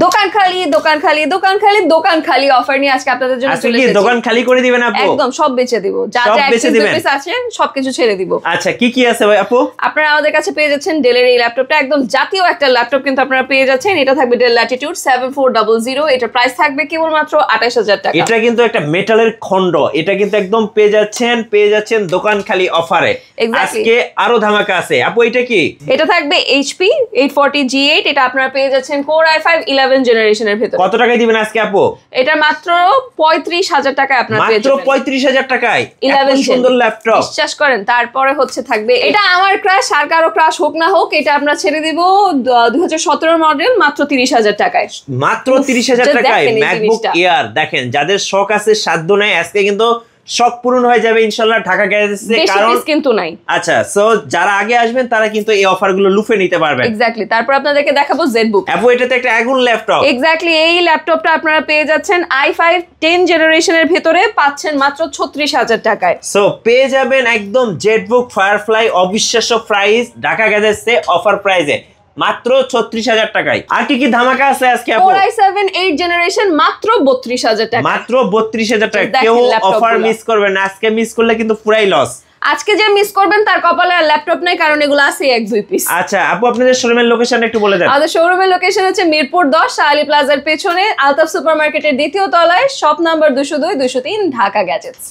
দোকান খালি দোকান খালি দোকান খালি দোকান খালি অফার নিয়ে আজকে আপনাদের জন্য চলে এসেছি। দোকান খালি করে দিবেন আপু? একদম সব বেচে দিব, যা যা এক্সেসরিজ আছে সবকিছু ছেড়ে দিব। আচ্ছা কি কি আছে ভাই আপু? আপনারা আমাদের কাছে পেয়ে যাচ্ছেন ডেলের এই ল্যাপটপটা, একদম জাতীয় একটা ল্যাপটপ কিন্তু আপনারা পেয়ে যাচ্ছেন। এটা থাকবে ডেল ল্যাটিটিউড 7400, এটা প্রাইস থাকবে কেবলমাত্র 28000 টাকা। এটা কিন্তু একটা মেটালের খন্ড, এটা কিন্তু একদম পেয়ে যাচ্ছেন দোকান খালি অফারে। আজকে আরো ধামাকা আছে আপু। এটা কি? এটা থাকবে HP 840 G8, এটা আপনারা পেয়ে যাচ্ছেন Core i5 11 জেনারেশনের ভিতরে। কত টাকায় দিবেন আজকে আপু? এটা মাত্র 35000 টাকায় আপনারা পেয়ে যাবেন। মাত্র 35000 টাকায় 11 সুন্দর ল্যাপটপ, বিশ্বাস করেন। তারপরে হচ্ছে থাকবে এটা আমার ক্রাশ, আর কারো ক্রাশ হোক না হোক, এটা আমরা ছেড়ে দিব 2017 মডেল মাত্র 30000 টাকায়। মাত্র 30000 টাকায় ম্যাকবুক এয়ার। দেখেন যাদের শখ আছে সাধ্য নাই, আজকে কিন্তু শখ পূরণ হয়ে যাবে ইনশাআল্লাহ ঢাকা গ্যাজেটসে। কারণ কিন্তু নাই। আচ্ছা, সো যারা আগে আসবেন তারা কিন্তু এই অফারগুলো লুফে নিতে পারবেন। এক্স্যাক্টলি। তারপর আপনাদেরকে দেখাবো জেডবুক। আপু এটাতে একটা আগুন ল্যাপটপ। এক্স্যাক্টলি, এই ল্যাপটপটা আপনারা পেয়ে যাচ্ছেন i5 10 জেনারেশনের ভিতরে, পাচ্ছেন মাত্র 36000 টাকায়। সো পেয়ে যাবেন একদম জেডবুক ফায়ারফ্লাই অবিশ্বাস্য প্রাইস ঢাকা গ্যাজেটসে অফার প্রাইসে মাত্র 36000 টাকায়। আর কি কি ধামাকা আছে আজকে আপু? Core i7 8 জেনারেশন মাত্র 32000 টাকা। মাত্র 32000 টাকা। কেউ অফার মিস করবেন না, আজকে মিস করলে কিন্তু পুরাই লস। আজকে যে মিস করবেন তার কপালে আর ল্যাপটপ নাই, কারণ এগুলো আছে 1-2 পিস। আচ্ছা আপু, আপনাদের শোরুমের লোকেশন একটু বলে দেন। আমাদের শোরুমের লোকেশন হচ্ছে মিরপুর 10 শাহালি প্লাজার পেছনে আলতাফ সুপারমার্কেটের দ্বিতীয় তলায়, শপ নাম্বার 202 203, ঢাকা গ্যাজেটস।